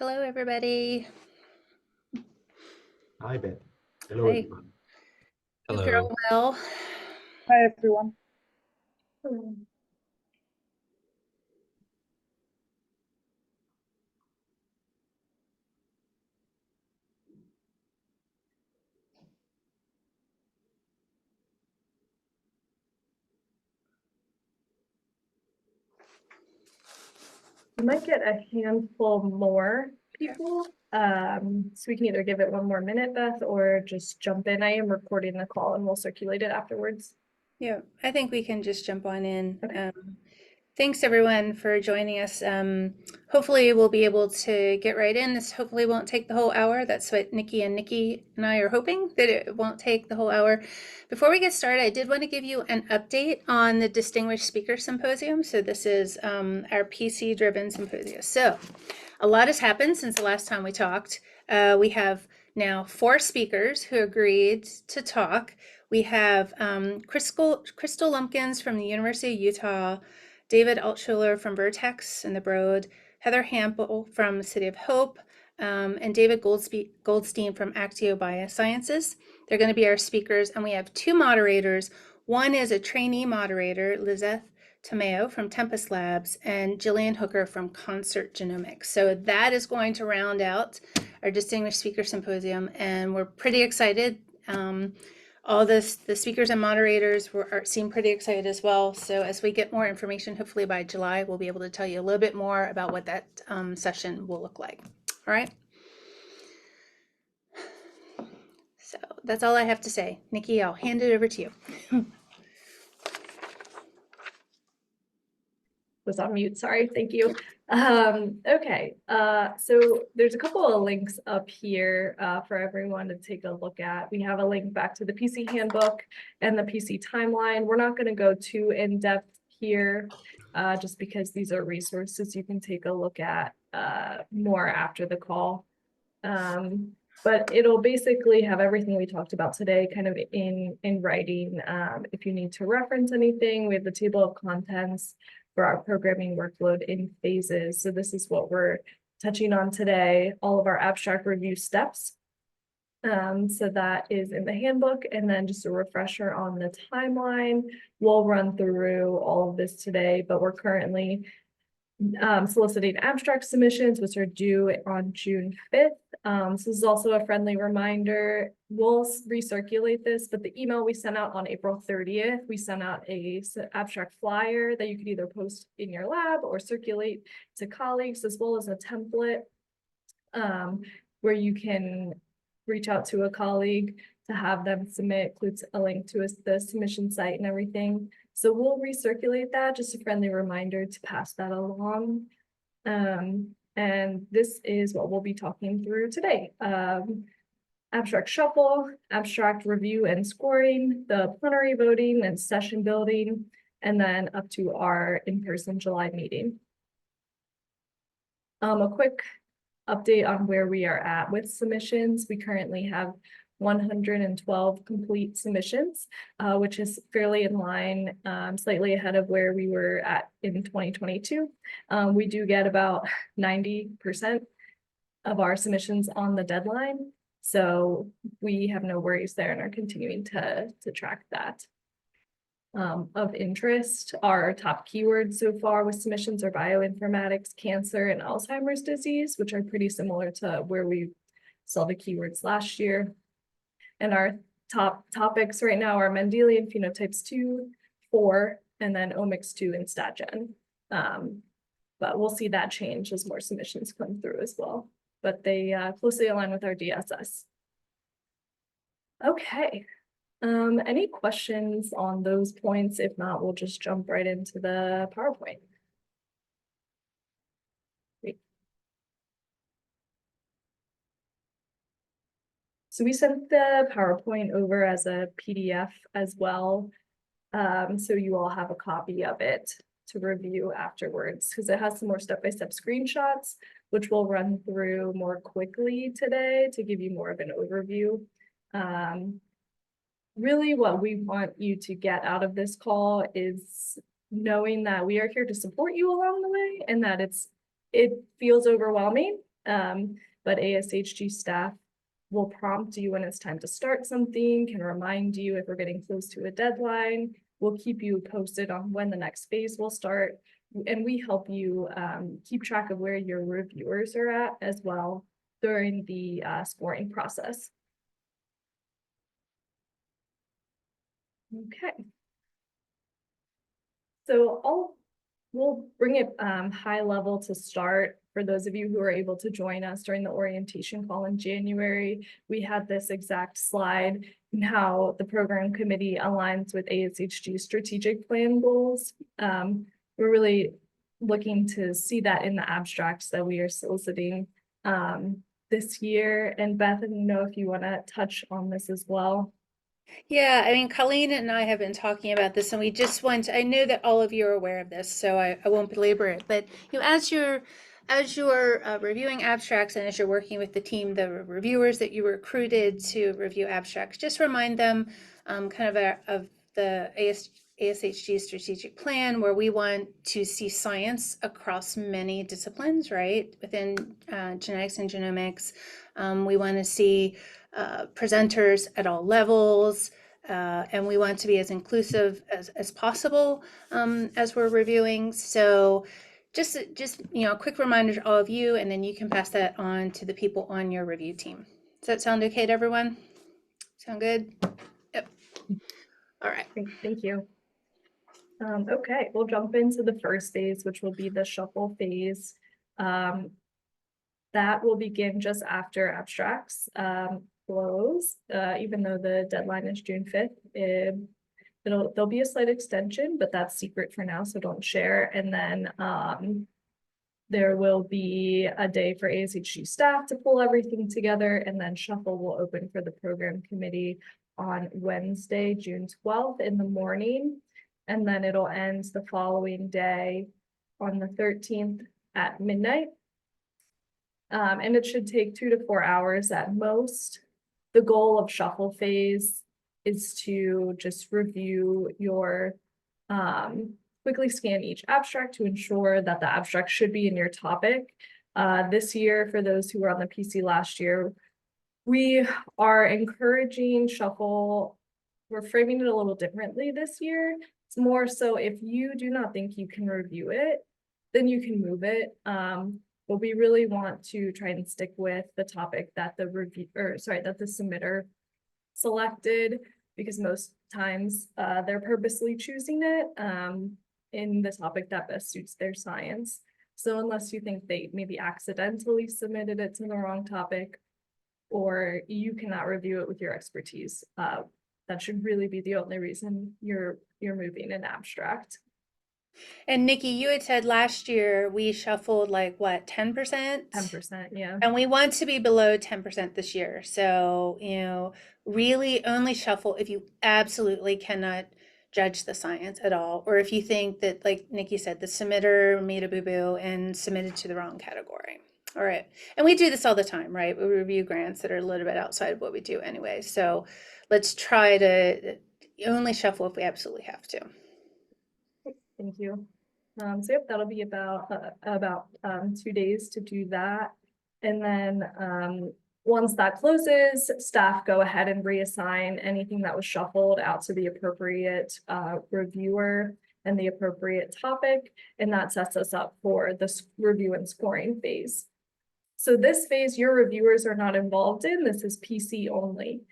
Hello, everybody. Hi, Ben. Hello, Hi. everyone. Hope you're all Hello. well. Hi, everyone. We might get a handful more people. So we can either give it one more minute, Beth, or just jump in. I am recording the call and we'll circulate it afterwards. Yeah, I think we can just jump on in. Okay. Thanks, everyone, for joining us. Hopefully, we'll be able to get right in. This hopefully won't take the whole hour. That's what Nikki and I are hoping, that it won't take the whole hour. Before we get started, I did want to give you an update on the Distinguished Speaker Symposium. So this is our PC-driven symposium. So a lot has happened since the last time we talked. We have now 4 speakers who agreed to talk. We have Crystal Lumpkins from the University of Utah, David Altschuler from Vertex and the Broad, Heather Hampel from the City of Hope, and David Goldstein from Actio Biosciences. They're going to be our speakers, and we have 2 moderators. One is a trainee moderator, Lizeth Tomeo from Tempest Labs, and Jillian Hooker from Concert Genomics. So that is going to round out our Distinguished Speaker Symposium, and we're pretty excited. All the speakers and moderators seem pretty excited as well. So as we get more information, hopefully by July, we'll be able to tell you a little bit more about what that session will look like. All right. So that's all I have to say. Nikki, I'll hand it over to you. Was on mute, sorry, thank you. Okay, so there's a couple of links up here for everyone to take a look at. We have a link back to the PC handbook and the PC timeline. We're not going to go too in-depth here, just because these are resources you can take a look at more after the call. But it'll basically have everything we talked about today kind of in writing. If you need to reference anything, we have the table of contents for our programming workload in phases. So this is what we're touching on today, all of our abstract review steps. So that is in the handbook, and then just a refresher on the timeline. We'll run through all of this today, but we're currently soliciting abstract submissions, which are due on June 5th. So this is also a friendly reminder. We'll recirculate this, but the email we sent out on April 30th, we sent out a abstract flyer that you could either post in your lab or circulate to colleagues, as well as a template where you can reach out to a colleague to have them submit, includes a link to the submission site and everything. So we'll recirculate that, just a friendly reminder to pass that along. And this is what we'll be talking through today. Abstract shuffle, abstract review and scoring, the plenary voting and session building, and then up to our in-person July meeting. A quick update on where we are at with submissions. We currently have 112 complete submissions, which is fairly in line, slightly ahead of where we were at in 2022. We do get about 90% of our submissions on the deadline, so we have no worries there and are continuing to track that. Of interest, our top keywords so far with submissions are bioinformatics, cancer, and Alzheimer's disease, which are pretty similar to where we saw the keywords last year. And our top topics right now are Mendelian phenotypes 2, 4, and then omics 2 and StatGen. But we'll see that change as more submissions come through as well. But they closely align with our DSS. Okay. Any questions on those points? If not, we'll just jump right into the PowerPoint. Great. So we sent the PowerPoint over as a PDF as well. So you all have a copy of it to review afterwards, because it has some more step-by-step screenshots, which we'll run through more quickly today to give you more of an overview. Really what we want you to get out of this call is knowing that we are here to support you along the way, and that it feels overwhelming But ASHG staff will prompt you when it's time to start something, can remind you if we're getting close to a deadline. We'll keep you posted on when the next phase will start. And we help you keep track of where your reviewers are at as well during the scoring process. Okay. So we'll bring it high level to start. For those of you who are able to join us during the orientation call in January, we had this exact slide and how the program committee aligns with ASHG strategic plan goals. We're really looking to see that in the abstracts that we are soliciting this year. And Beth, I don't know if you want to touch on this as well. Yeah, I mean, Colleen and I have been talking about this, and we just want I know that all of you are aware of this, so I won't belabor it. But as you're reviewing abstracts and as you're working with the team, the reviewers that you recruited to review abstracts, just remind them of the ASHG strategic plan, where we want to see science across many disciplines, right? Within genetics and genomics, we want to see presenters at all levels, and we want to be as inclusive as possible as we're reviewing. So just a quick reminder to all of you, and then you can pass that on to the people on your review team. Does that sound okay to everyone? Sound good? Yep. All right. Thank you. Okay, we'll jump into the first phase, which will be the shuffle phase. That will begin just after abstracts close, even though the deadline is June 5th. There'll be a slight extension, but that's secret for now, so don't share. And then there will be a day for ASHG staff to pull everything together, and then shuffle will open for the program committee on Wednesday, June 12th in the morning. And then it'll end the following day on the 13th at midnight. And it should take 2 to 4 hours at most. The goal of shuffle phase is to just review your, quickly scan each abstract to ensure that the abstract should be in your topic. This year, for those who were on the PC last year, we are encouraging shuffle. We're framing it a little differently this year. It's more so if you do not think you can review it, then you can move it. But we really want to try and stick with the topic that the submitter selected, because most times they're purposely choosing it in the topic that best suits their science. So unless you think they maybe accidentally submitted it to the wrong topic, or you cannot review it with your expertise, that should really be the only reason you're moving an abstract. And Nikki, you had said last year we shuffled like what, 10%? 10%, yeah. And we want to be below 10% this year. So, really only shuffle if you absolutely cannot judge the science at all, or if you think that, like Nikki said, the submitter made a boo-boo and submitted to the wrong category. All right. And we do this all the time, right? We review grants that are a little bit outside of what we do anyway. So let's try to only shuffle if we absolutely have to. Thank you. So yep, that'll be about 2 days to do that. And then once that closes, staff go ahead and reassign anything that was shuffled out to the appropriate reviewer and the appropriate topic. And that sets us up for this review and scoring phase. So this phase, your reviewers are not involved in. This is PC only.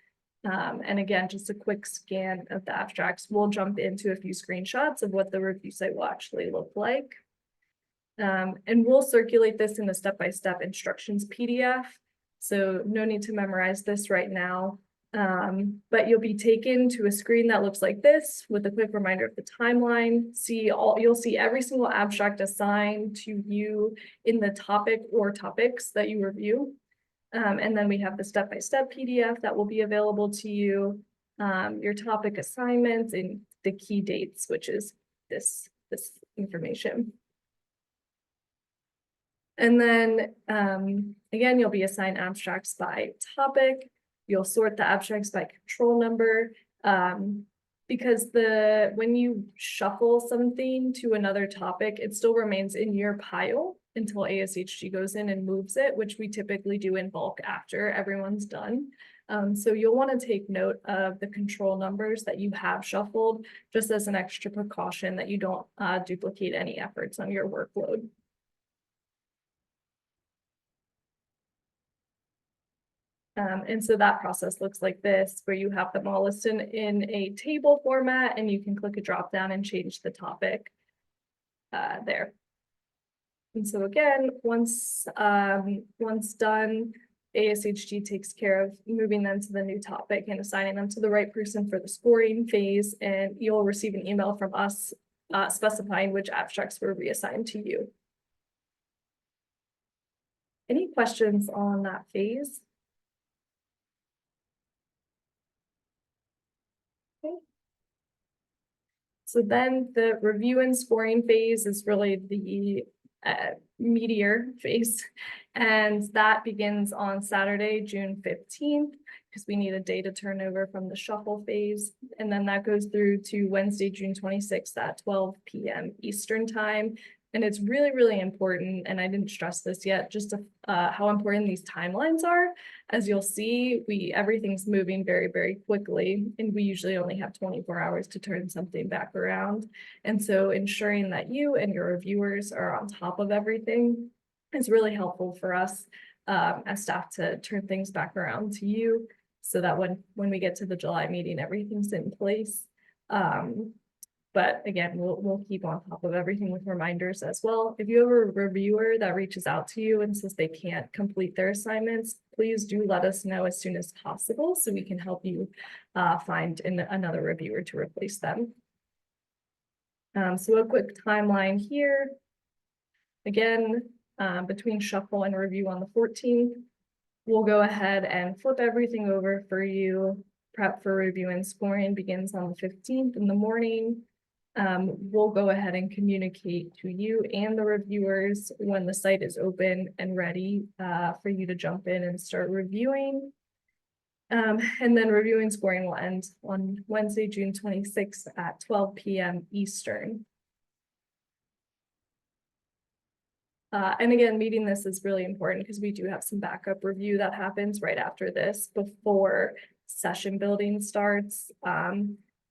And again, just a quick scan of the abstracts. We'll jump into a few screenshots of what the review site will actually look like. And we'll circulate this in the step-by-step instructions PDF. So no need to memorize this right now. But you'll be taken to a screen that looks like this with a quick reminder of the timeline. You'll see every single abstract assigned to you in the topic or topics that you review. And then we have the step-by-step PDF that will be available to you, your topic assignments and the key dates, which is this information. And then again, you'll be assigned abstracts by topic. You'll sort the abstracts by control number, because when you shuffle something to another topic, it still remains in your pile until ASHG goes in and moves it, which we typically do in bulk after everyone's done. So you'll want to take note of the control numbers that you have shuffled, just as an extra precaution that you don't duplicate any efforts on your workload. And so that process looks like this, where you have them all listed in a table format, and you can click a drop down and change the topic there. And so again, once done, ASHG takes care of moving them to the new topic and assigning them to the right person for the scoring phase, and you'll receive an email from us specifying which abstracts were reassigned to you. Any questions on that phase? Okay. So then the review and scoring phase is really the meteor phase, and that begins on Saturday, June 15th, because we need a data turnover from the shuffle phase, and then that goes through to Wednesday, June 26th at 12 p.m. Eastern time. And it's really, really important, and I didn't stress this yet, just how important these timelines are. As you'll see, everything's moving very, very quickly, and we usually only have 24 hours to turn something back around. And so ensuring that you and your reviewers are on top of everything is really helpful for us as staff to turn things back around to you, so that when we get to the July meeting, everything's in place. But again, we'll keep on top of everything with reminders as well. If you have a reviewer that reaches out to you and says they can't complete their assignments, please do let us know as soon as possible so we can help you find another reviewer to replace them. So a quick timeline here. Again, between shuffle and review on the 14th, we'll go ahead and flip everything over for you. Prep for review and scoring begins on the 15th in the morning. We'll go ahead and communicate to you and the reviewers when the site is open and ready for you to jump in and start reviewing. And then review and scoring will end on Wednesday, June 26th at 12 p.m. Eastern. And again, meeting this is really important because we do have some backup review that happens right after this before session building starts,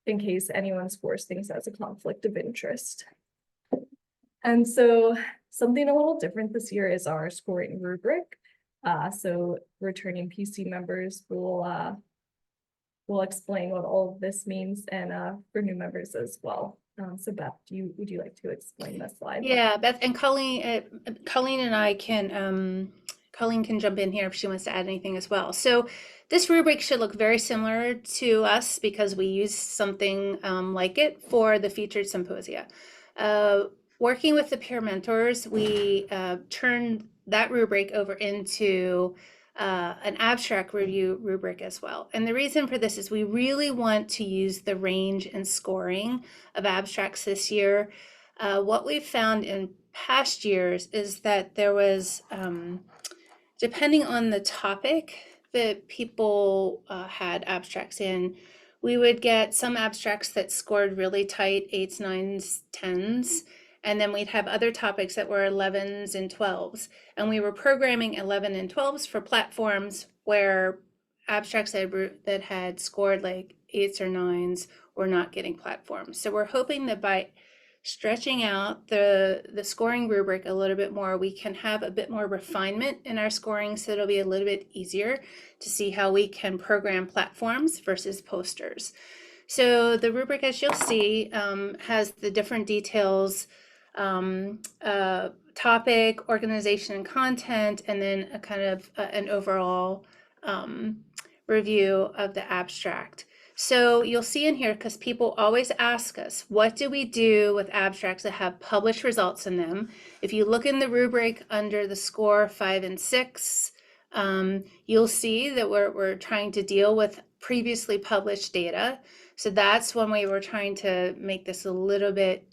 in case anyone scores things as a conflict of interest. And so something a little different this year is our scoring rubric. So returning PC members will explain what all of this means, and for new members as well. So Beth, would you like to explain this slide? Yeah, Beth and Colleen and I can, Colleen can jump in here if she wants to add anything as well. So this rubric should look very similar to us because we use something like it for the featured symposia. Working with the peer mentors, we turned that rubric over into an abstract review rubric as well. And the reason for this is we really want to use the range and scoring of abstracts this year. What we've found in past years is that there was, depending on the topic that people had abstracts in, we would get some abstracts that scored really tight, 8s, 9s, 10s, and then we'd have other topics that were 11s and 12s. And we were programming 11 and 12s for platforms where abstracts that had scored like 8s or 9s were not getting platforms. So we're hoping that by stretching out the scoring rubric a little bit more, we can have a bit more refinement in our scoring, so it'll be a little bit easier to see how we can program platforms versus posters. So the rubric, as you'll see, has the different details, topic, organization and content, and then a kind of an overall review of the abstract. So you'll see in here, because people always ask us, what do we do with abstracts that have published results in them? If you look in the rubric under the score 5 and 6, you'll see that we're trying to deal with previously published data. So that's when we were trying to make this a little bit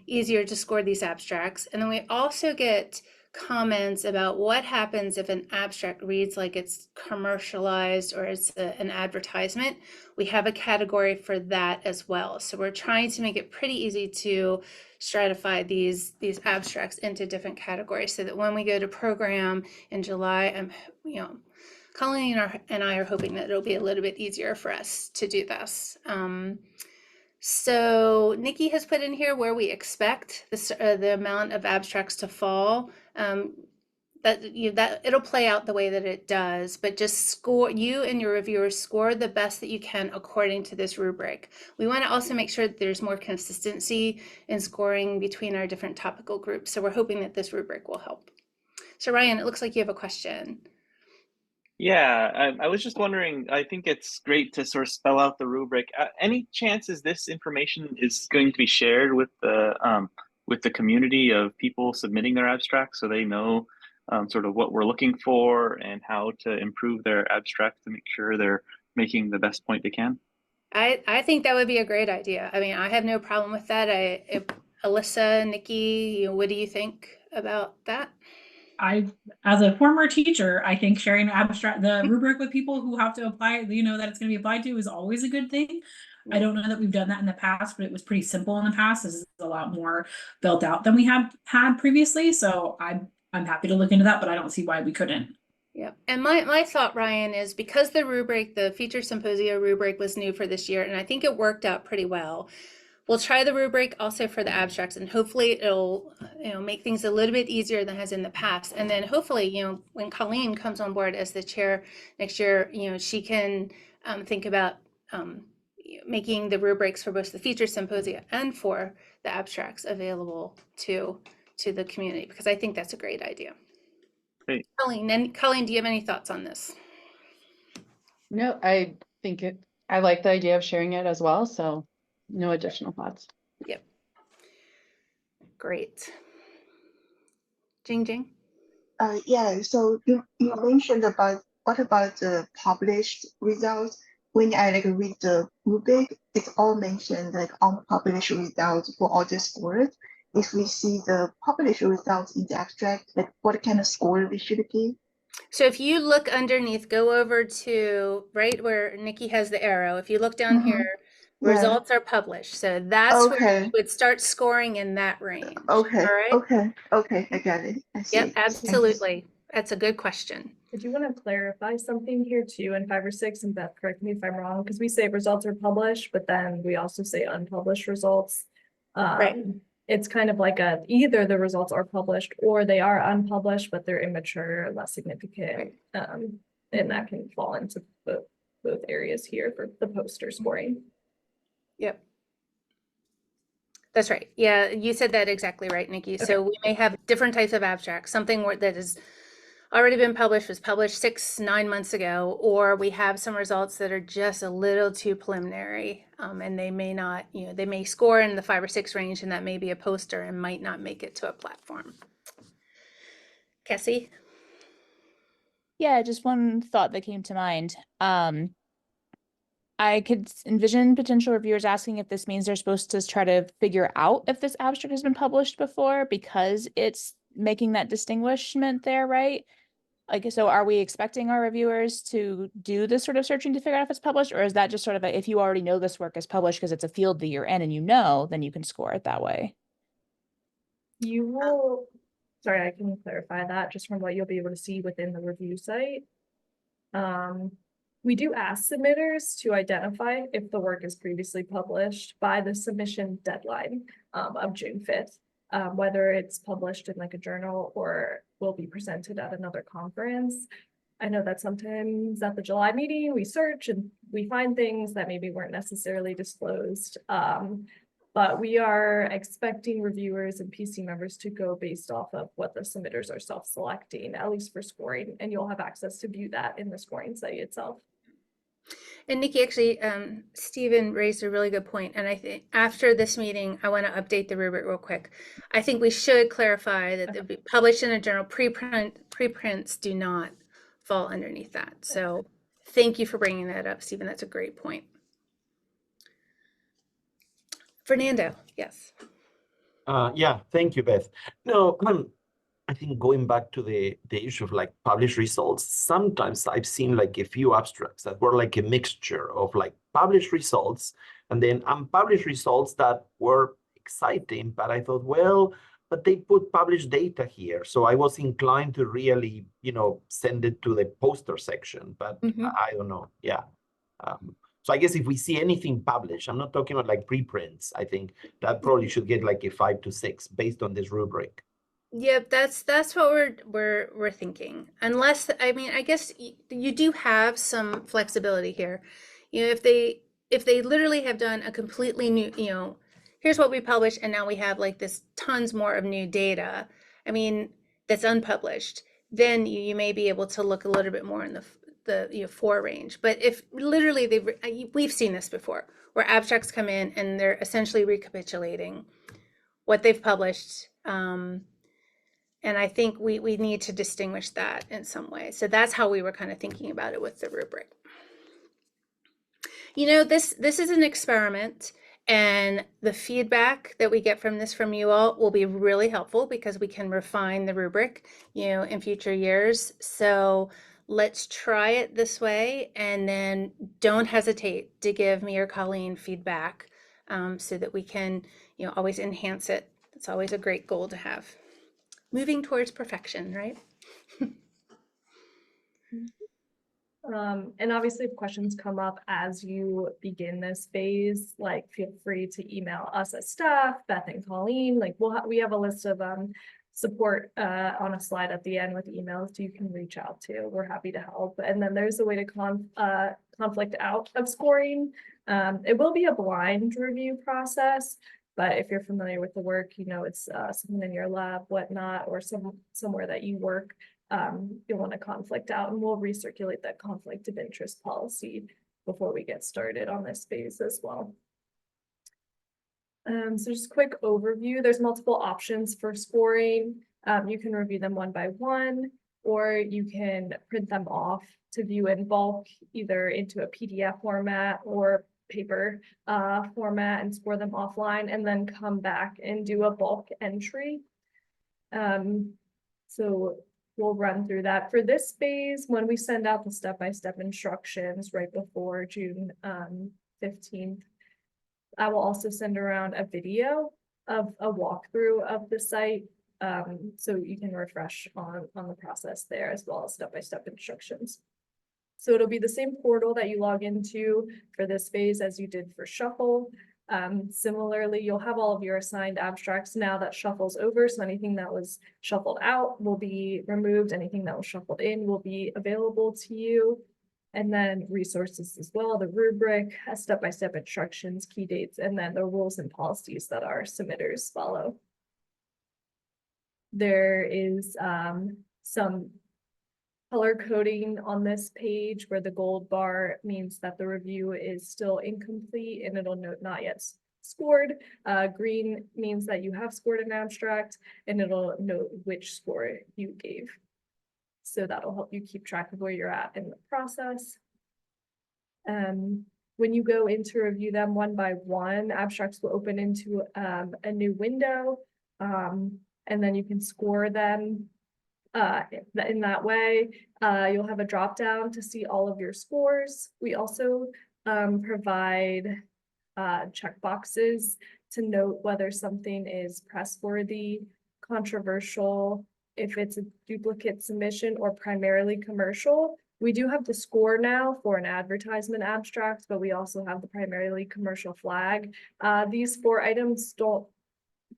easier to score these abstracts. And then we also get comments about what happens if an abstract reads like it's commercialized or it's an advertisement. We have a category for that as well. So we're trying to make it pretty easy to stratify these abstracts into different categories so that when we go to program in July, Colleen and I are hoping that it'll be a little bit easier for us to do this. So Nikki has put in here where we expect the amount of abstracts to fall. That it'll play out the way that it does, but just score, you and your reviewers score the best that you can according to this rubric. We want to also make sure that there's more consistency in scoring between our different topical groups. So we're hoping that this rubric will help. So Ryan, it looks like you have a question. Yeah, I was just wondering, I think it's great to sort of spell out the rubric. Any chances this information is going to be shared with the community of people submitting their abstracts so they know sort of what we're looking for and how to improve their abstract to make sure they're making the best point they can? I think that would be a great idea. I mean, I have no problem with that. Alyssa, Nikki, what do you think about that? As a former teacher, I think sharing the rubric with people who have to apply, that it's going to be applied to is always a good thing. I don't know that we've done that in the past, but it was pretty simple in the past. This is a lot more built out than we have had previously. So I'm happy to look into that, but I don't see why we couldn't. Yeah, and my thought, Ryan, is because the feature symposia rubric was new for this year, and I think it worked out pretty well. We'll try the rubric also for the abstracts, and hopefully it'll make things a little bit easier than has in the past. And then hopefully, when Colleen comes on board as the chair next year, she can think about making the rubrics for both the feature symposia and for the abstracts available to the community, because I think that's a great idea. Great. Colleen, do you have any thoughts on this? No, I like the idea of sharing it as well. So no additional thoughts. Yep. Great. Jing Jing? Yeah, so you mentioned about what about the published results? When I read the rubric, it's all mentioned like unpublished results for all the scores. If we see the published results in the abstract, like what kind of score we should give? So if you look underneath, go over to right where Nikki has the arrow. If you look down here, results are published. So that's where you would start scoring in that range. Okay. All right. Okay. I got it. I see. Yep, absolutely. That's a good question. I do want to clarify something here too in 5 or 6, and Beth, correct me if I'm wrong, because we say results are published, but then we also say unpublished results. Right. It's kind of like either the results are published or they are unpublished, but they're immature, less significant. Right. And that can fall into both areas here for the poster scoring. Yep. That's right. Yeah, you said that exactly right, Nikki. Okay. So we may have different types of abstracts, something that has already been published, was published 6-9 months ago, or we have some results that are just a little too preliminary, and they may not, they may score in the 5 or 6 range, and that may be a poster and might not make it to a platform. Cassie? Yeah, just one thought that came to mind. I could envision potential reviewers asking if this means they're supposed to try to figure out if this abstract has been published before, because it's making that distinguishment there, right? Like, so are we expecting our reviewers to do this sort of searching to figure out if it's published, or is that just sort of if you already know this work is published because it's a field that you're in and then you can score it that way? You will, sorry, I can clarify that just from what you'll be able to see within the review site. We do ask submitters to identify if the work is previously published by the submission deadline of June 5th, whether it's published in like a journal or will be presented at another conference. I know that sometimes at the July meeting, we search and we find things that maybe weren't necessarily disclosed. But we are expecting reviewers and PC members to go based off of what the submitters are self-selecting, at least for scoring, and you'll have access to view that in the scoring site itself. And Nikki, actually, Stephen raised a really good point, and I think after this meeting, I want to update the rubric real quick. I think we should clarify that the published in a journal preprints do not fall underneath that. So thank you for bringing that up, Stephen. That's a great point. Fernando, yes. Yeah, thank you, Beth. No, I think going back to the issue of like published results, sometimes I've seen like a few abstracts that were like a mixture of like published results and then unpublished results that were exciting, but I thought, well, but they put published data here. So I was inclined to really, send it to the poster section, but I don't know. Yeah. So I guess if we see anything published, I'm not talking about like preprints. I think that probably should get like a 5 to 6 based on this rubric. Yep, that's what we're thinking. Unless, I mean, I guess you do have some flexibility here. If they literally have done a completely new, here's what we published and now we have like this tons more of new data. I mean, that's unpublished. Then you may be able to look a little bit more in the 4 range. But if literally we've seen this before, where abstracts come in and they're essentially recapitulating what they've published. And I think we need to distinguish that in some way. So that's how we were kind of thinking about it with the rubric. This is an experiment, and the feedback that we get from this from you all will be really helpful because we can refine the rubric, in future years. So let's try it this way, and then don't hesitate to give me or Colleen feedback so that we can, always enhance it. It's always a great goal to have. Moving towards perfection, right? And obviously if questions come up as you begin this phase, like feel free to email us as staff, Beth and Colleen, like we have a list of support on a slide at the end with emails you can reach out to. We're happy to help. And then there's a way to conflict out of scoring. It will be a blind review process, but if you're familiar with the work, it's someone in your lab, whatnot, or somewhere that you work, you'll want to conflict out, and we'll recirculate that conflict of interest policy before we get started on this phase as well. So just a quick overview. There's multiple options for scoring. You can review them one by one, or you can print them off to view in bulk, either into a PDF format or paper format, and score them offline, and then come back and do a bulk entry. So we'll run through that. For this phase, when we send out the step-by-step instructions right before June 15th, I will also send around a video of a walkthrough of the site, so you can refresh on the process there, as well as step-by-step instructions. So it'll be the same portal that you log into for this phase as you did for Shuffle. Similarly, you'll have all of your assigned abstracts now that Shuffle's over, so anything that was shuffled out will be removed, anything that was shuffled in will be available to you. And then resources as well, the rubric, step-by-step instructions, key dates, and then the rules and policies that our submitters follow. There is some color coding on this page where the gold bar means that the review is still incomplete and it'll note not yet scored. Green means that you have scored an abstract, and it'll note which score you gave. So that'll help you keep track of where you're at in the process. When you go in to review them one by one, abstracts will open into a new window, and then you can score them in that way. You'll have a drop down to see all of your scores. We also provide checkboxes to note whether something is press-worthy, controversial, if it's a duplicate submission, or primarily commercial. We do have the score now for an advertisement abstract, but we also have the primarily commercial flag. These 4 items don't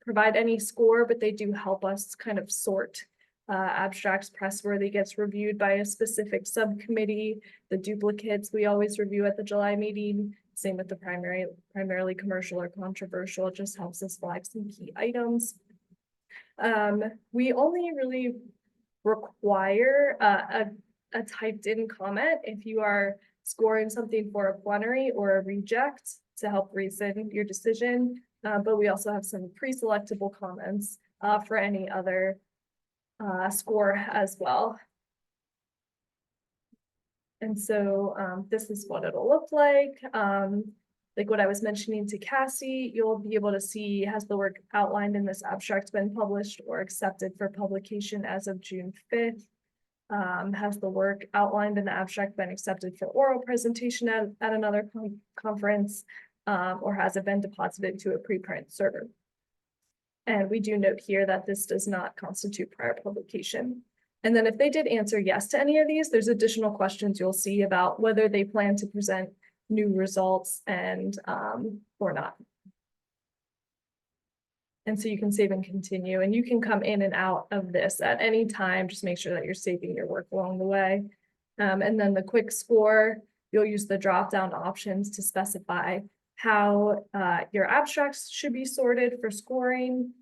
provide any score, but they do help us kind of sort abstracts. Press-worthy gets reviewed by a specific subcommittee. The duplicates we always review at the July meeting. Same with the primarily commercial or controversial. It just helps us flag some key items. We only really require a typed in comment if you are scoring something for a plenary or a reject to help reason your decision. But we also have some pre-selectable comments for any other score as well. And so this is what it'll look like. like what I was mentioning to Cassie, you'll be able to see, has the work outlined in this abstract been published or accepted for publication as of June 5th? Has the work outlined in the abstract been accepted for oral presentation at another conference, or has it been deposited to a preprint server? And we do note here that this does not constitute prior publication. And then if they did answer yes to any of these, there's additional questions you'll see about whether they plan to present new results and or not. And so you can save and continue, and you can come in and out of this at any time. Just make sure that you're saving your work along the way. And then the quick score, you'll use the drop-down options to specify how your abstracts should be sorted for scoring.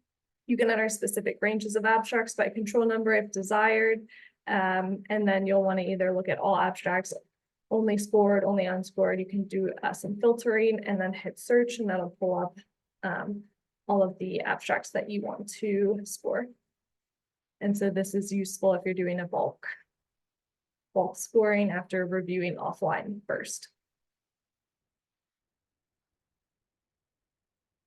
You can enter specific ranges of abstracts by control number if desired. And then you'll want to either look at all abstracts, only scored, only unscored. You can do some filtering and then hit search, and that'll pull up all of the abstracts that you want to score. And so this is useful if you're doing a bulk scoring after reviewing offline first.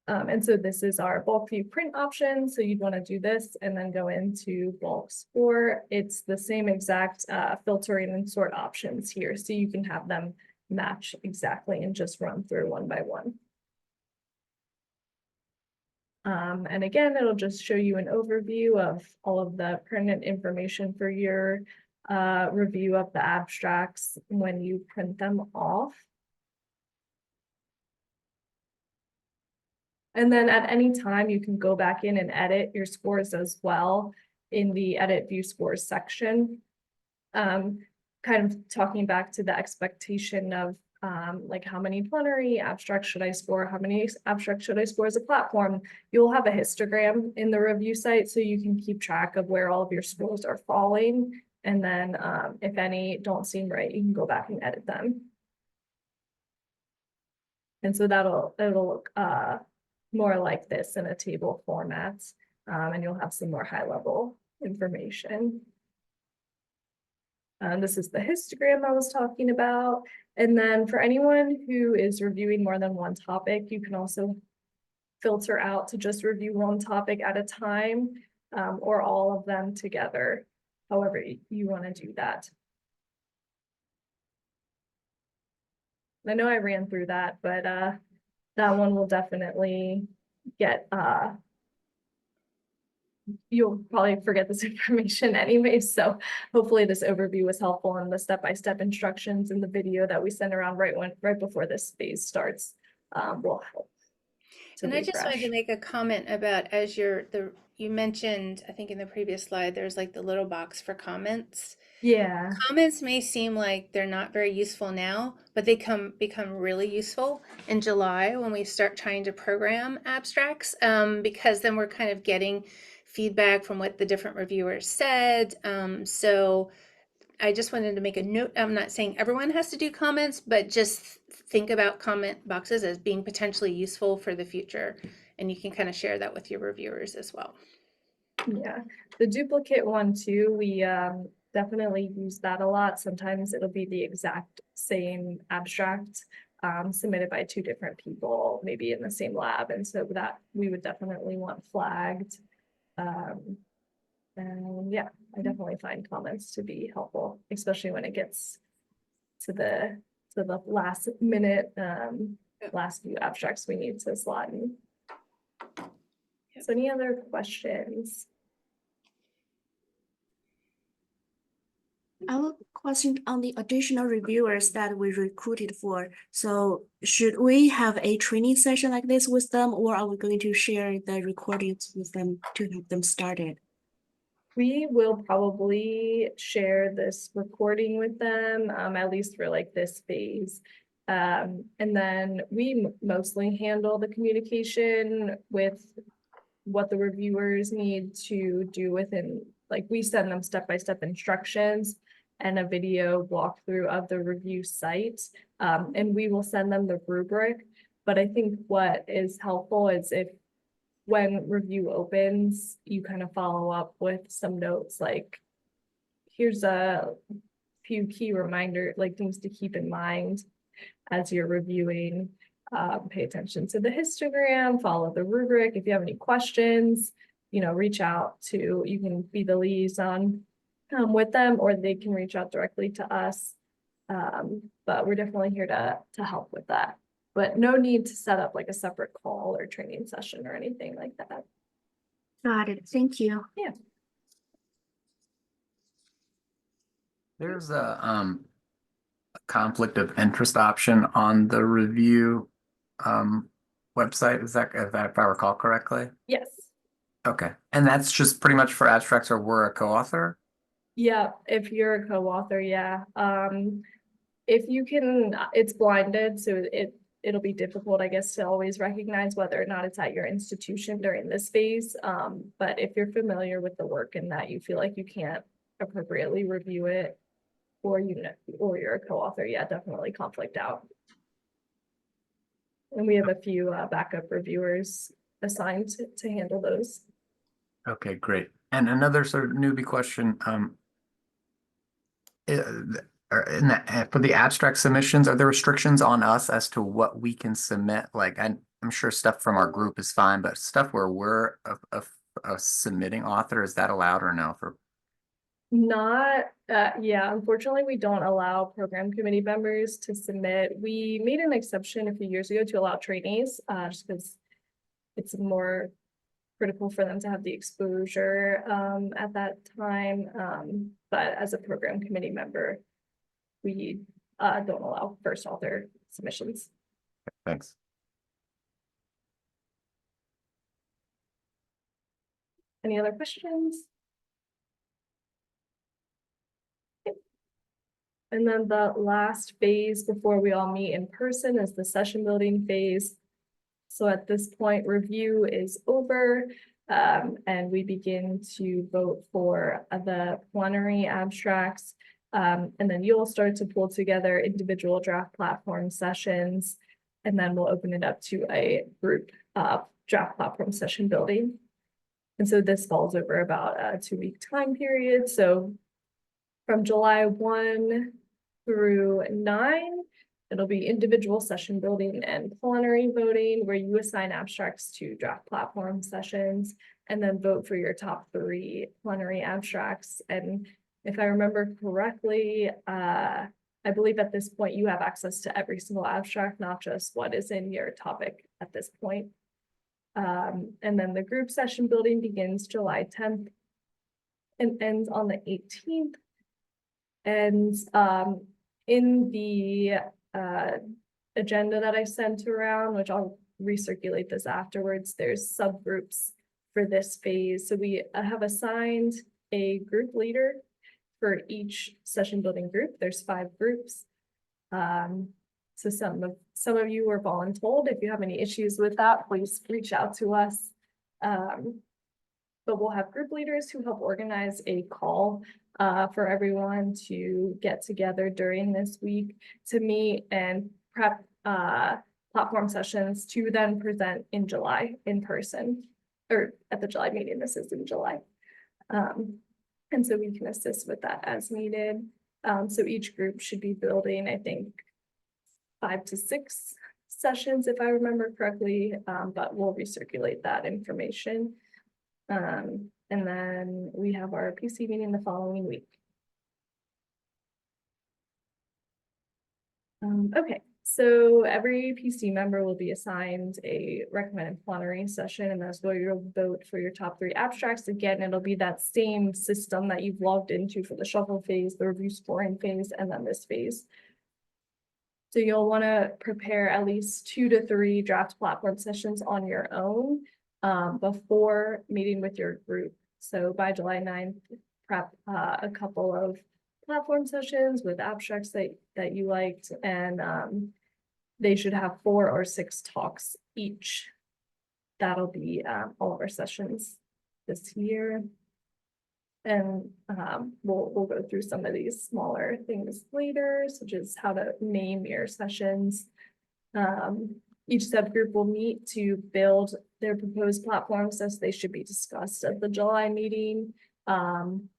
And so this is our bulk view print option. So you'd want to do this and then go into bulk score. It's the same exact filtering and sort options here. So you can have them match exactly and just run through one by one. And again, it'll just show you an overview of all of the pertinent information for your review of the abstracts when you print them off. And then at any time, you can go back in and edit your scores as well in the edit view scores section. Kind of talking back to the expectation of like how many plenary abstracts should I score? How many abstracts should I score as a platform? You'll have a histogram in the review site so you can keep track of where all of your scores are falling. And then if any don't seem right, you can go back and edit them. And so it'll look more like this in a table format, and you'll have some more high level information. This is the histogram I was talking about. And then for anyone who is reviewing more than one topic, you can also filter out to just review one topic at a time, or all of them together, however you want to do that. I know I ran through that, but that one will definitely get, you'll probably forget this information anyway. So hopefully this overview was helpful, and the step-by-step instructions in the video that we send around right before this phase starts will help. And I just wanted to make a comment about you mentioned, I think in the previous slide, there's like the little box for comments. Yeah. Comments may seem like they're not very useful now, but they become really useful in July when we start trying to program abstracts, because then we're kind of getting feedback from what the different reviewers said. So I just wanted to make a note. I'm not saying everyone has to do comments, but just think about comment boxes as being potentially useful for the future. And you can kind of share that with your reviewers as well. Yeah, the duplicate one too, we definitely use that a lot. Sometimes it'll be the exact same abstract submitted by two different people, maybe in the same lab. And so that we would definitely want flagged. And yeah, I definitely find comments to be helpful, especially when it gets to the last minute, last few abstracts we need to slot in. So any other questions? I have a question on the additional reviewers that we recruited for. So should we have a training session like this with them, or are we going to share the recordings with them to have them started? We will probably share this recording with them, at least for like this phase. And then we mostly handle the communication with what the reviewers need to do within, like we send them step-by-step instructions and a video walkthrough of the review site. And we will send them the rubric. But I think what is helpful is if when review opens, you kind of follow up with some notes like, here's a few key reminder, like things to keep in mind as you're reviewing. pay attention to the histogram, follow the rubric. If you have any questions, reach out to, you can be the liaison with them, or they can reach out directly to us. But we're definitely here to help with that. But no need to set up like a separate call or training session or anything like that. Got it. Thank you. Yeah. There's a conflict of interest option on the review website. Is that, if I recall correctly? Yes. Okay. And that's just pretty much for abstracts or we're a co-author? Yeah, if you're a co-author, yeah. If you can, it's blinded, so it'll be difficult, I guess, to always recognize whether or not it's at your institution during this phase. But if you're familiar with the work and that you feel like you can't appropriately review it, or you're a co-author, yeah, definitely conflict out. And we have a few backup reviewers assigned to handle those. Okay, great. And another sort of newbie question, for the abstract submissions, are there restrictions on us as to what we can submit? Like, I'm sure stuff from our group is fine, but stuff where we're a submitting author, is that allowed or no? Not, yeah, unfortunately, we don't allow program committee members to submit. We made an exception a few years ago to allow trainees, just because it's more critical for them to have the exposure at that time. But as a program committee member, we don't allow first author submissions. Thanks. Any other questions? And then the last phase before we all meet in person is the session building phase. So at this point, review is over, and we begin to vote for the plenary abstracts. And then you'll start to pull together individual draft platform sessions, and then we'll open it up to a group draft platform session building. And so this falls over about a 2-week time period. So from July 1 through 9, it'll be individual session building and plenary voting, where you assign abstracts to draft platform sessions and then vote for your top 3 plenary abstracts. And if I remember correctly, I believe at this point you have access to every single abstract, not just what is in your topic at this point. And then the group session building begins July 10th and ends on the 18th. And in the agenda that I sent around, which I'll recirculate this afterwards, there's subgroups for this phase. So we have assigned a group leader for each session building group. There's 5 groups. So some of you were voluntold. If you have any issues with that, please reach out to us. But we'll have group leaders who help organize a call for everyone to get together during this week to meet and prep platform sessions to then present in July in person, or at the July meeting. This is in July. And so we can assist with that as needed. So each group should be building, I think, 5 to 6 sessions, if I remember correctly, but we'll recirculate that information. And then we have our PC meeting the following week. Okay, so every PC member will be assigned a recommended plenary session, and that's where you'll vote for your top 3 abstracts. Again, it'll be that same system that you've logged into for the shuffle phase, the review scoring phase, and then this phase. So you'll want to prepare at least 2 to 3 draft platform sessions on your own before meeting with your group. So by July 9th, prep a couple of platform sessions with abstracts that you liked, and they should have 4 or 6 talks each. That'll be all of our sessions this year. And we'll go through some of these smaller things later, such as how to name your sessions. Each subgroup will meet to build their proposed platforms as they should be discussed at the July meeting. And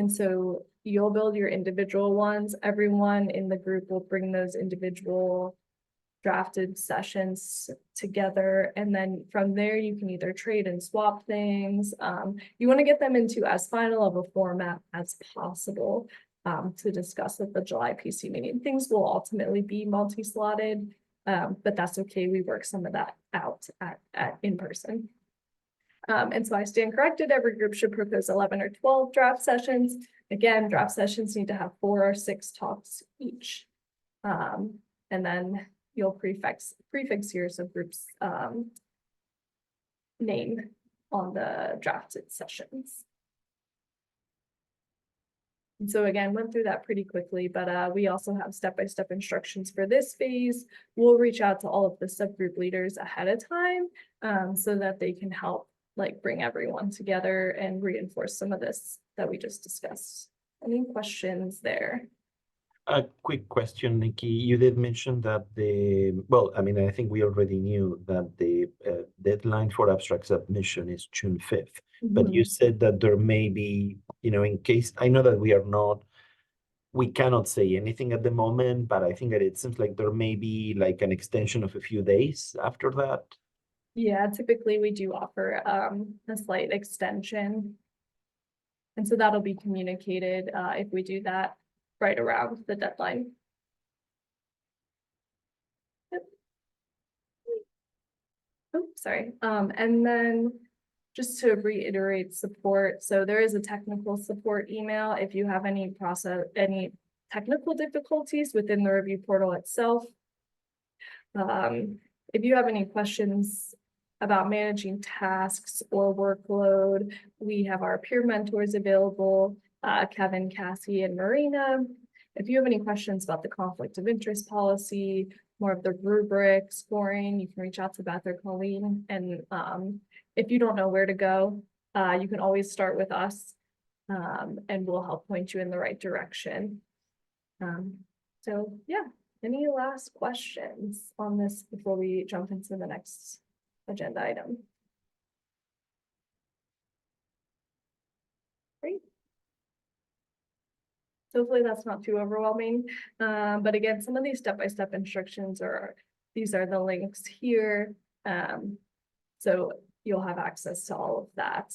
so you'll build your individual ones. Everyone in the group will bring those individual drafted sessions together, and then from there you can either trade and swap things. You want to get them into as final of a format as possible to discuss at the July PC meeting. Things will ultimately be multi-slotted, but that's okay. We work some of that out at in person. And so I stand corrected. Every group should propose 11 or 12 draft sessions. Again, draft sessions need to have 4 or 6 talks each. And then you'll prefix your subgroup's name on the drafted sessions. And so again, went through that pretty quickly, but we also have step-by-step instructions for this phase. We'll reach out to all of the subgroup leaders ahead of time so that they can help like bring everyone together and reinforce some of this that we just discussed. Any questions there? A quick question, Nikki. You did mention that well, I mean, I think we already knew that the deadline for abstract submission is June 5th, but you said that there may be, in case, I know that we cannot say anything at the moment, but I think that it seems like there may be like an extension of a few days after that. Yeah, typically we do offer a slight extension. And so that'll be communicated if we do that right around the deadline. Yep. Oh, sorry. And then just to reiterate support, so there is a technical support email if you have any technical difficulties within the review portal itself. If you have any questions about managing tasks or workload, we have our peer mentors available, Kevin, Cassie, and Marina. If you have any questions about the conflict of interest policy, more of the rubric scoring, you can reach out to Beth or Colleen. And if you don't know where to go, you can always start with us and we'll help point you in the right direction. So yeah, any last questions on this before we jump into the next agenda item? Great. Hopefully that's not too overwhelming. But again, some of these step-by-step instructions these are the links here. So you'll have access to all of that.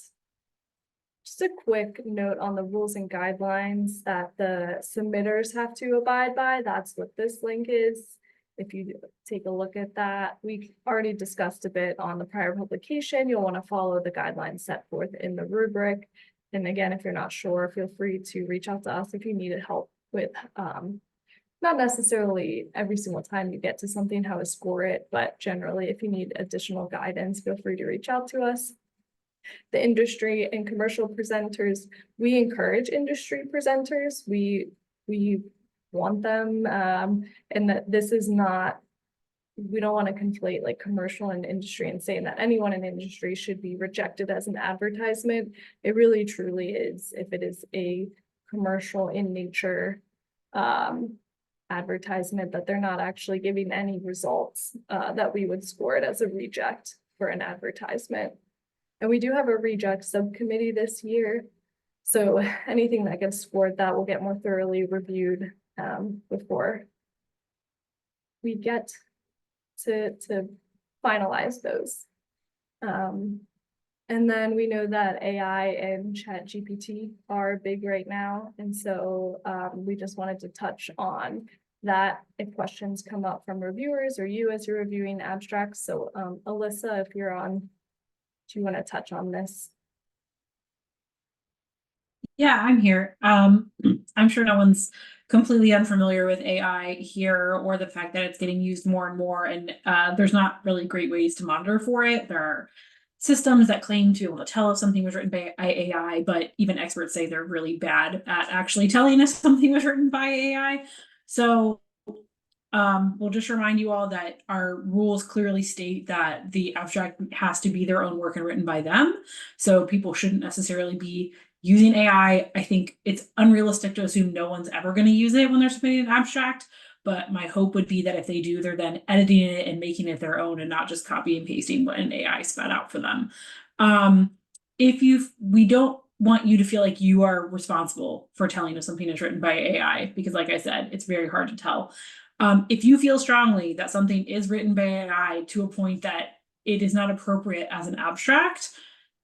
Just a quick note on the rules and guidelines that the submitters have to abide by. That's what this link is. If you take a look at that, we already discussed a bit on the prior publication. You'll want to follow the guidelines set forth in the rubric. And again, if you're not sure, feel free to reach out to us if you needed help with not necessarily every single time you get to something how to score it, but generally if you need additional guidance, feel free to reach out to us. The industry and commercial presenters, we encourage industry presenters. We want them, and that this is not, we don't want to conflate like commercial and industry and saying that anyone in industry should be rejected as an advertisement. It really truly is, if it is a commercial in nature advertisement, that they're not actually giving any results, that we would score it as a reject for an advertisement. And we do have a reject subcommittee this year. So anything that gets scored that will get more thoroughly reviewed before we get to finalize those. And then we know that AI and ChatGPT are big right now. And so we just wanted to touch on that if questions come up from reviewers or you as you're reviewing abstracts. So Alyssa, if you're on, do you want to touch on this? Yeah, I'm here. I'm sure no one's completely unfamiliar with AI here or the fact that it's getting used more and more, and there's not really great ways to monitor for it. There are systems that claim to be able to tell if something was written by AI, but even experts say they're really bad at actually telling us something was written by AI. So we'll just remind you all that our rules clearly state that the abstract has to be their own work and written by them. So people shouldn't necessarily be using AI. I think it's unrealistic to assume no one's ever going to use it when they're submitting an abstract. But my hope would be that if they do, they're then editing it and making it their own and not just copy and pasting what an AI spat out for them. We don't want you to feel like you are responsible for telling us something is written by AI, because like I said, it's very hard to tell. If you feel strongly that something is written by AI to a point that it is not appropriate as an abstract,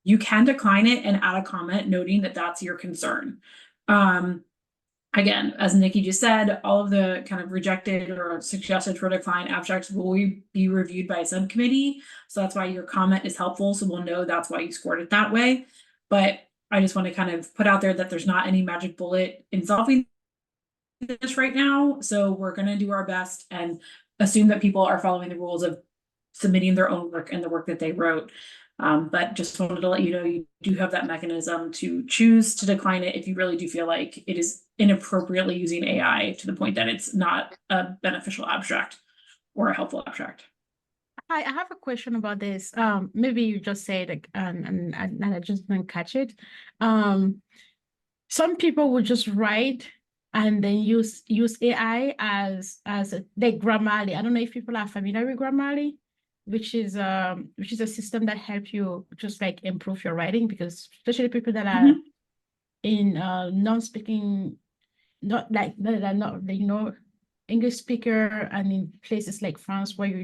you can decline it and add a comment noting that that's your concern. Again, as Nikki just said, all of the kind of rejected or suggested for decline abstracts will be reviewed by a subcommittee. So that's why your comment is helpful. So we'll know that's why you scored it that way. But I just want to kind of put out there that there's not any magic bullet in solving this right now. So we're going to do our best and assume that people are following the rules of submitting their own work and the work that they wrote. But just wanted to let you know you do have that mechanism to choose to decline it if you really do feel like it is inappropriately using AI to the point that it's not a beneficial abstract or a helpful abstract. Hi, I have a question about this. Maybe you just said like, and I just didn't catch it. Some people will just write and then use AI as like Grammarly. I don't know if people are familiar with Grammarly, which is a system that helps you just like improve your writing, because especially people that are in non-speaking, not like that are not English speaker, and in places like France where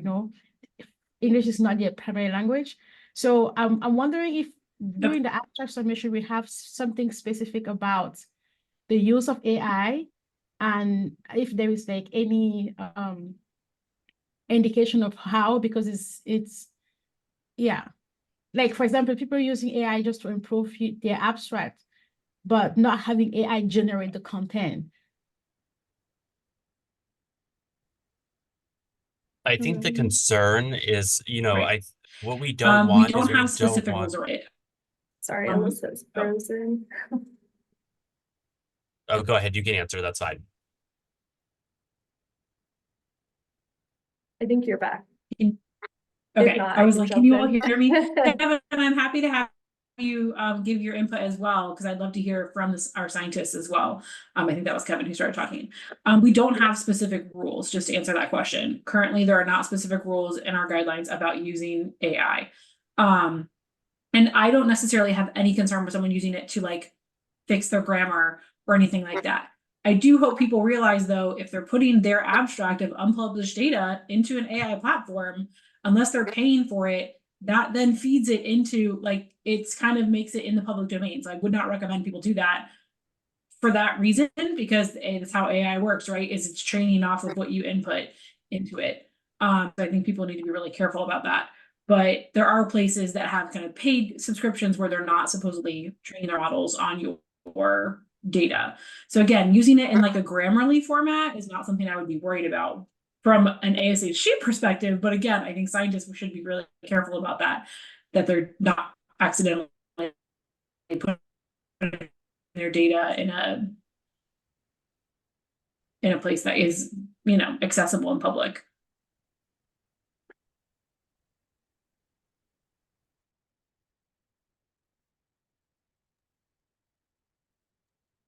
English is not their primary language. So I'm wondering if during the abstract submission we have something specific about the use of AI, and if there is like any indication of how, because it's yeah, like for example, people using AI just to improve their abstract, but not having AI generate the content. I think the concern is, Right. what we don't want we don't is we have don't specific want. rules or it. Sorry, Alyssa's frozen. Oh, go ahead. You can answer. That's fine. I think you're back. Okay, not, I was can like, can you all jump in. hear me? Kevin, I'm happy to have you give your input as well, because I'd love to hear from our scientists as well. I think that was Kevin who started talking. We don't have specific rules, just to answer that question. Currently, there are not specific rules in our guidelines about using AI. And I don't necessarily have any concern with someone using it to like fix their grammar or anything like that. I do hope people realize, though, if they're putting their abstract of unpublished data into an AI platform, unless they're paying for it, that then feeds it into like, it's kind of makes it in the public domain. So I would not recommend people do that for that reason, because that's how AI works, right? Is it's training off of what you input into it. So I think people need to be really careful about that. But there are places that have kind of paid subscriptions where they're not supposedly training their models on your data. So again, using it in like a Grammarly format is not something I would be worried about from an ASHG perspective. But again, I think scientists should be really careful about that they're not accidentally putting their data in a place that is, accessible and public.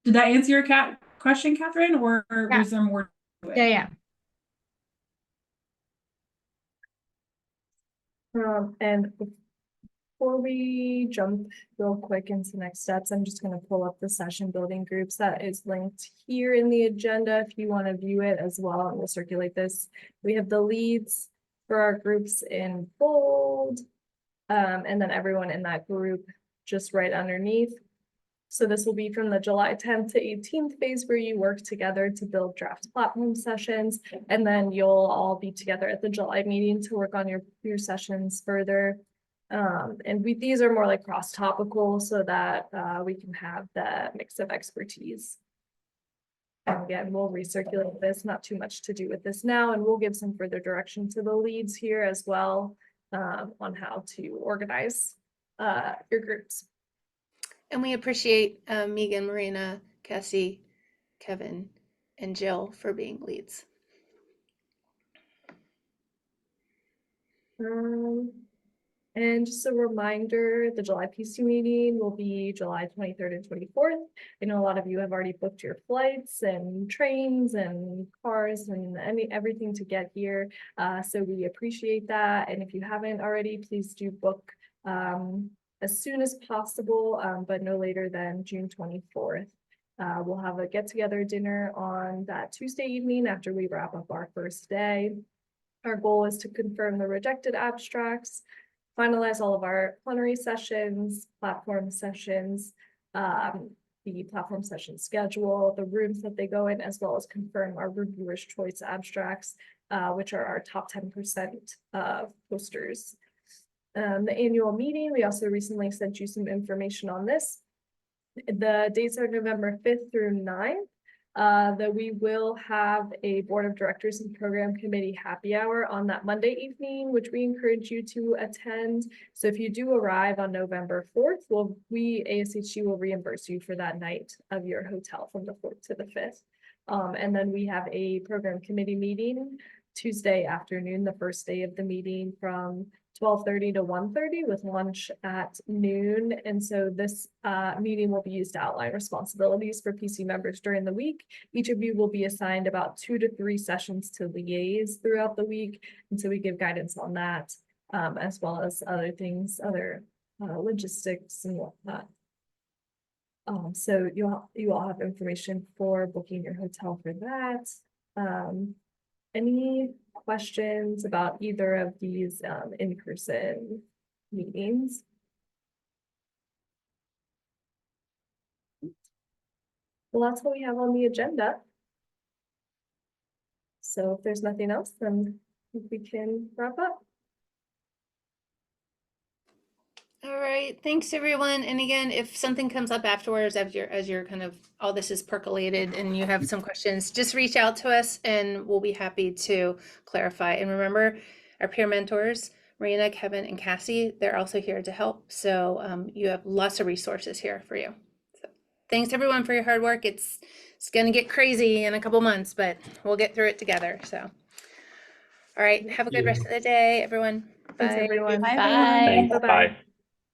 Did that answer your question, Catherine, or was there more to it? Yeah. And before we jump real quick into next steps, I'm just going to pull up the session building groups that is linked here in the agenda if you want to view it as well, and we'll circulate this. We have the leads for our groups in bold, and then everyone in that group just right underneath. So this will be from the July 10th to 18th phase where you work together to build draft platform sessions, and then you'll all be together at the July meeting to work on your sessions further. And these are more like cross-topical so that we can have the mix of expertise. And again, we'll recirculate this, not too much to do with this now, and we'll give some further direction to the leads here as well on how to organize your groups. And we appreciate Megan, Marina, Cassie, Kevin, and Jill for being leads. And just a reminder, the July PC meeting will be July 23rd and 24th. I know a lot of you have already booked your flights and trains and cars and everything to get here. So we appreciate that. And if you haven't already, please do book as soon as possible, but no later than June 24th. We'll have a get-together dinner on that Tuesday evening after we wrap up our first day. Our goal is to confirm the rejected abstracts, finalize all of our plenary sessions, platform sessions, the platform session schedule, the rooms that they go in, as well as confirm our reviewers' choice abstracts, which are our top 10% posters. The annual meeting, we also recently sent you some information on this. The dates are November 5th through 9th. That we will have a board of directors and program committee happy hour on that Monday evening, which we encourage you to attend. So if you do arrive on November 4th, ASHG will reimburse you for that night of your hotel from the 4th to the 5th. And then we have a program committee meeting Tuesday afternoon, the first day of the meeting, from 12:30 to 1:30 with lunch at noon. And so this meeting will be used to outline responsibilities for PC members during the week. Each of you will be assigned about 2 to 3 sessions to liaise throughout the week. And so we give guidance on that, as well as other things, other logistics and whatnot. So you all have information for booking your hotel for that. Any questions about either of these in-person meetings? Well, that's what we have on the agenda. So if there's nothing else, then we can wrap up. All right, thanks everyone. And again, if something comes up afterwards, as you're kind of all this is percolated and you have some questions, just reach out to us and we'll be happy to clarify. And remember, our peer mentors, Marina, Kevin, and Cassie, they're also here to help. So you have lots of resources here for you. So thanks everyone for your hard work. It's going to get crazy in a couple months, but we'll get through it together. So, all right, have a good rest of the day, everyone. Thanks, Bye. everyone. Bye, Bye. everyone. Bye-bye. Bye.